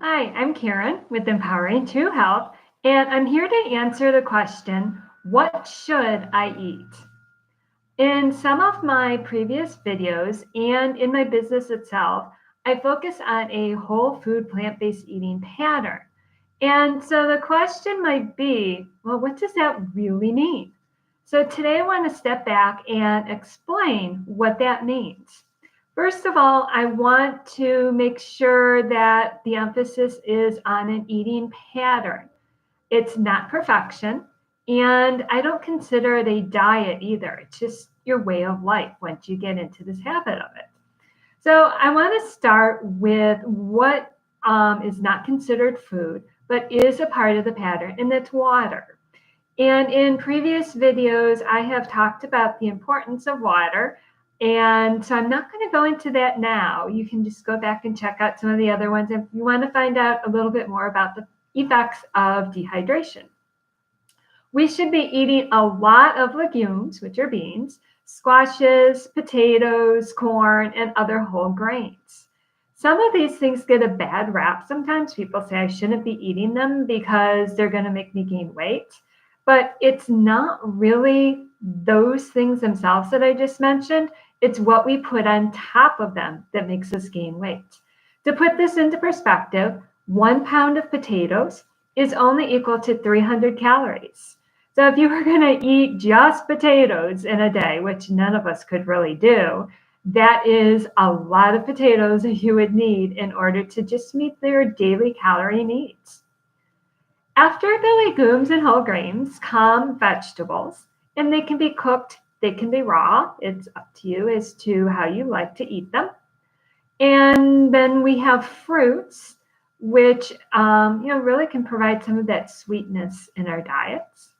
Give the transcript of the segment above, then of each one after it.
Hi, I'm Karen with Empowering True Health, and I'm here to answer the question, what should I eat? In some of my previous videos and in my business itself, I focus on a whole food plant-based eating pattern. And so the question might be, well, what does that really mean? So today I want to step back and explain what that means. First of all, I want to make sure that the emphasis is on an eating pattern. It's not perfection, and I don't consider it a diet either. It's just your way of life once you get into this habit of it. So I want to start with what is not considered food, but is a part of the pattern, and that's water. And in previous videos, I have talked about the importance of water. And so I'm not going to go into that now. You can just go back and check out some of the other ones if you want to find out a little bit more about the effects of dehydration. We should be eating a lot of legumes, which are beans, squashes, potatoes, corn, and other whole grains. Some of these things get a bad rap. Sometimes people say I shouldn't be eating them because they're going to make me gain weight. But it's not really those things themselves that I just mentioned. It's what we put on top of them that makes us gain weight. To put this into perspective, 1 pound of potatoes is only equal to 300 calories. So if you were going to eat just potatoes in a day, which none of us could really do, that is a lot of potatoes that you would need in order to just meet your daily calorie needs. After the legumes and whole grains come vegetables, and they can be cooked, they can be raw. It's up to you as to how you like to eat them. And then we have fruits, which really can provide some of that sweetness in our diets.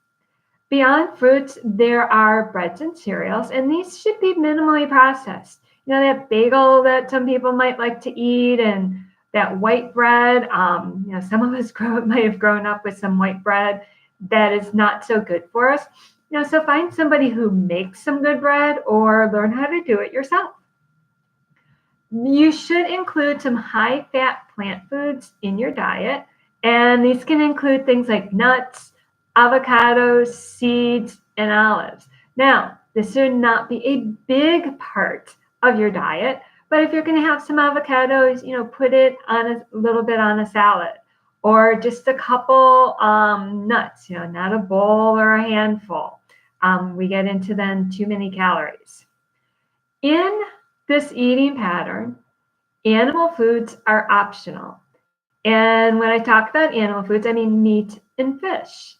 Beyond fruits, there are breads and cereals, and these should be minimally processed. That bagel that some people might like to eat, and that white bread. Some of us might have grown up with some white bread that is not so good for us. So find somebody who makes some good bread or learn how to do it yourself. You should include some high-fat plant foods in your diet, and these can include things like nuts, avocados, seeds, and olives. Now, this should not be a big part of your diet, but if you're going to have some avocados, put it on a little bit on a salad, or just a couple nuts, not a bowl or a handful. We get into then too many calories. In this eating pattern, animal foods are optional. And when I talk about animal foods, I mean meat and fish.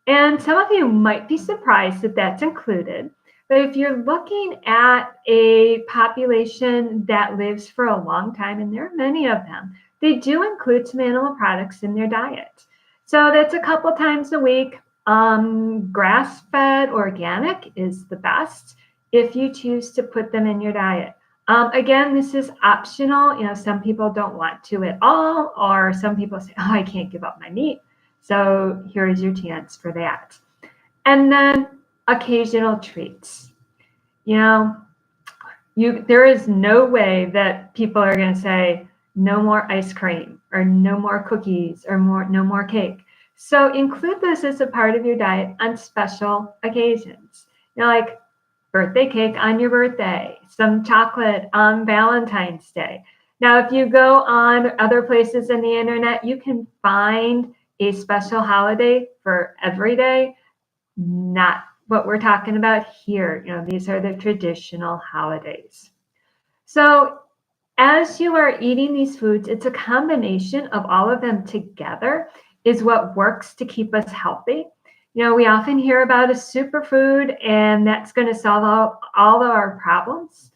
And some of you might be surprised that that's included. But if you're looking at a population that lives for a long time, and there are many of them, they do include some animal products in their diet. So that's a couple times a week. Grass-fed organic is the best if you choose to put them in your diet. Again, this is optional. Some people don't want to at all, or some people say, oh, I can't give up my meat. So here is your chance for that. And then occasional treats. There is no way that people are going to say no more ice cream or no more cookies or no more cake. So include this as a part of your diet on special occasions. Like birthday cake on your birthday, some chocolate on Valentine's Day. Now, if you go on other places in the internet, you can find a special holiday for every day. Not what we're talking about here. These are the traditional holidays. So as you are eating these foods, it's a combination of all of them together is what works to keep us healthy. We often hear about a superfood, and that's going to solve all of our problems.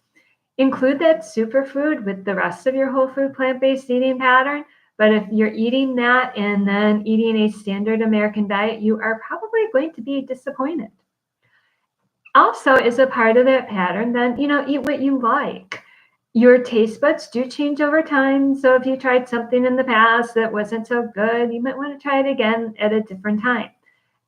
Include that superfood with the rest of your whole food plant-based eating pattern. But if you're eating that and then eating a standard American diet, you are probably going to be disappointed. Also, as a part of that pattern, then, eat what you like. Your taste buds do change over time. So if you tried something in the past that wasn't so good, you might want to try it again at a different time.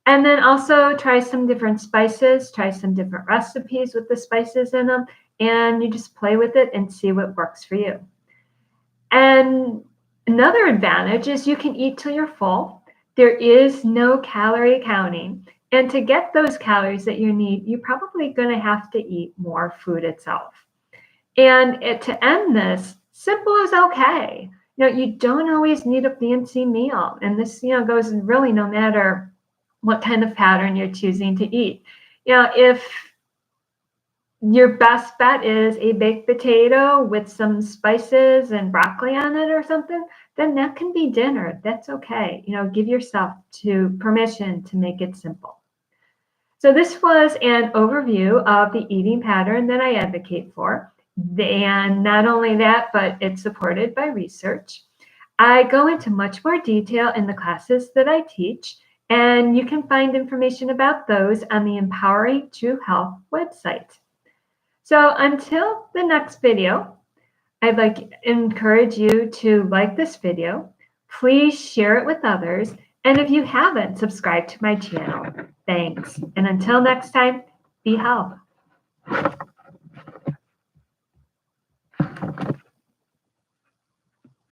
And then also try some different spices, try some different recipes with the spices in them, and you just play with it and see what works for you. And Another advantage is you can eat till you're full. There is no calorie counting. And to get those calories that you need, you're probably going to have to eat more food itself. And to end this, simple is okay. You don't always need a fancy meal. And this, goes really no matter what kind of pattern you're choosing to eat. If your best bet is a baked potato with some spices and broccoli on it or something, then that can be dinner. That's okay. Give yourself permission to make it simple. So this was an overview of the eating pattern that I advocate for. And not only that, but it's supported by research. I go into much more detail in the classes that I teach, and you can find information about those on the Empowering True Health website. So until the next video, I'd like to encourage you to like this video. Please share it with others. And if you haven't, subscribe to my channel. Thanks. And until next time, be healthy.